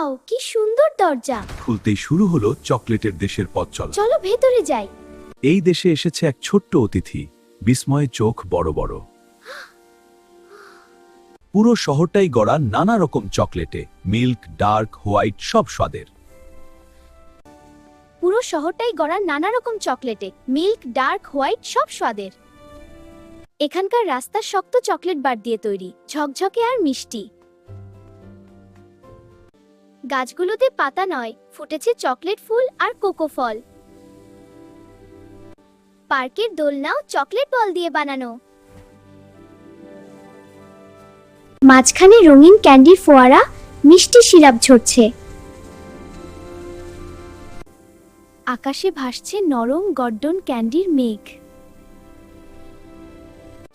Wow, কি সুন্দর দরজা! খুলতেই শুরু হলো চকলেটের দেশের পথ চলা। চলো ভেতরে যাই। এই দেশে এসেছে এক ছোট্ট অতিথি, বিস্ময়ে চোখ বড় বড়। পুরো শহরটাই গড়া নানা রকম চকলেটে, মিল্ক, ডার্ক, হোয়াইট, সব স্বাদের। পুরো শহরটাই গড়া নানা রকম চকলেটে, মিল্ক, ডার্ক, হোয়াইট, সব স্বাদের। এখানকার রাস্তা শক্ত চকলেট বার দিয়ে তৈরি, ঝকঝকে আর মিষ্টি। গাছগুলোতে পাতা নয়, ফুটেছে চকলেট ফুল আর কোকো ফল। পার্কের দোলনাও চকলেট বল দিয়ে বানানো। মাঝখানে রঙিন ক্যান্ডির ফোয়ারা, মিষ্টি সিরাপ ঝরছে। আকাশে ভাসছে নরম গর্ডন ক্যান্ডির মেঘ।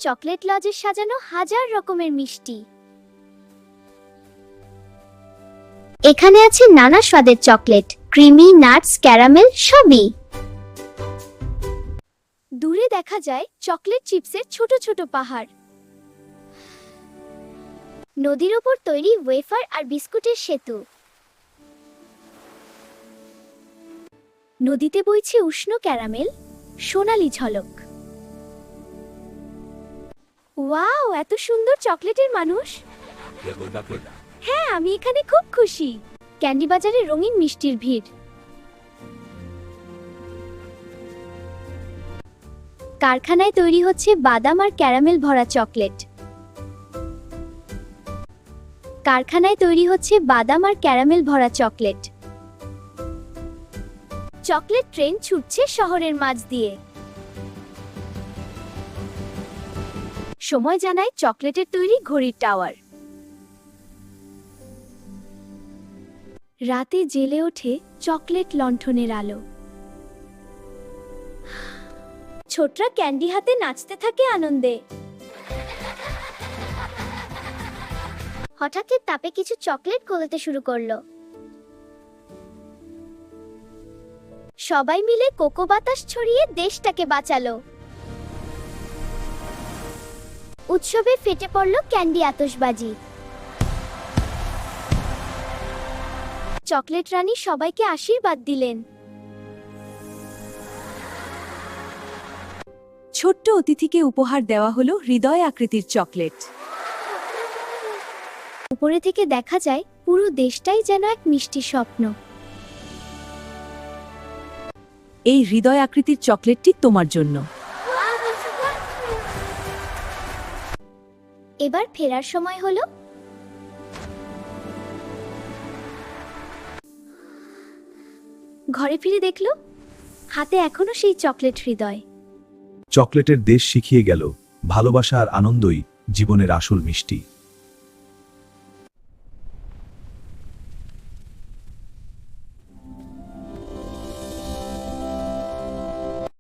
চকলেট লজে সাজানো হাজার রকমের মিষ্টি। এখানে আছে নানা স্বাদের চকলেট, ক্রিমি, নাটস, ক্যারামেল, সবই। দূরে দেখা যায় চকলেট চিপসের ছোট ছোট পাহাড়। নদীর ওপর তৈরি ওয়েফার আর বিস্কুটের সেতু। নদীতে বইছে উষ্ণ ক্যারামেল, সোনালী ঝলক। ওয়াও, এত সুন্দর চকলেটের মানুষ! হ্যাঁ, আমি এখানে খুব খুশি। ক্যান্ডি বাজারে রঙিন মিষ্টির ভিড়। কারখানায় তৈরি হচ্ছে বাদাম আর ক্যারামেল ভরা চকলেট। কারখানায় তৈরি হচ্ছে বাদাম আর ক্যারামেল ভরা চকলেট। চকলেট ট্রেন ছুটছে শহরের মাঝ দিয়ে। সময় জানায় চকলেটের তৈরি ঘড়ির টাওয়ার। রাতে জেলে ওঠে চকলেট লণ্ঠনের আলো। ছোটরা ক্যান্ডি হাতে নাচতে থাকে আনন্দে। হঠাৎ তাপে কিছু চকলেট গলতে শুরু করলো। সবাই মিলে কোকো বাতাস ছড়িয়ে দেশটাকে বাঁচালো। উৎসবে ফেটে পড়ল ক্যান্ডি আতশবাজি। চকলেট রানী সবাইকে আশীর্বাদ দিলেন। ছোট্ট অতিথিকে উপহার দেওয়া হলো হৃদয় আকৃতির চকলেট। উপরে থেকে দেখা যায় পুরো দেশটাই যেন এক মিষ্টি স্বপ্ন। এই হৃদয় আকৃতির চকলেটটি তোমার জন্য। এবার ফেরার সময় হলো। ঘরে ফিরে দেখলো হাতে এখনো সেই চকলেট হৃদয়। চকলেটের দেশ শিখিয়ে গেল, ভালোবাসা আর আনন্দই জীবনের আসল মিষ্টি।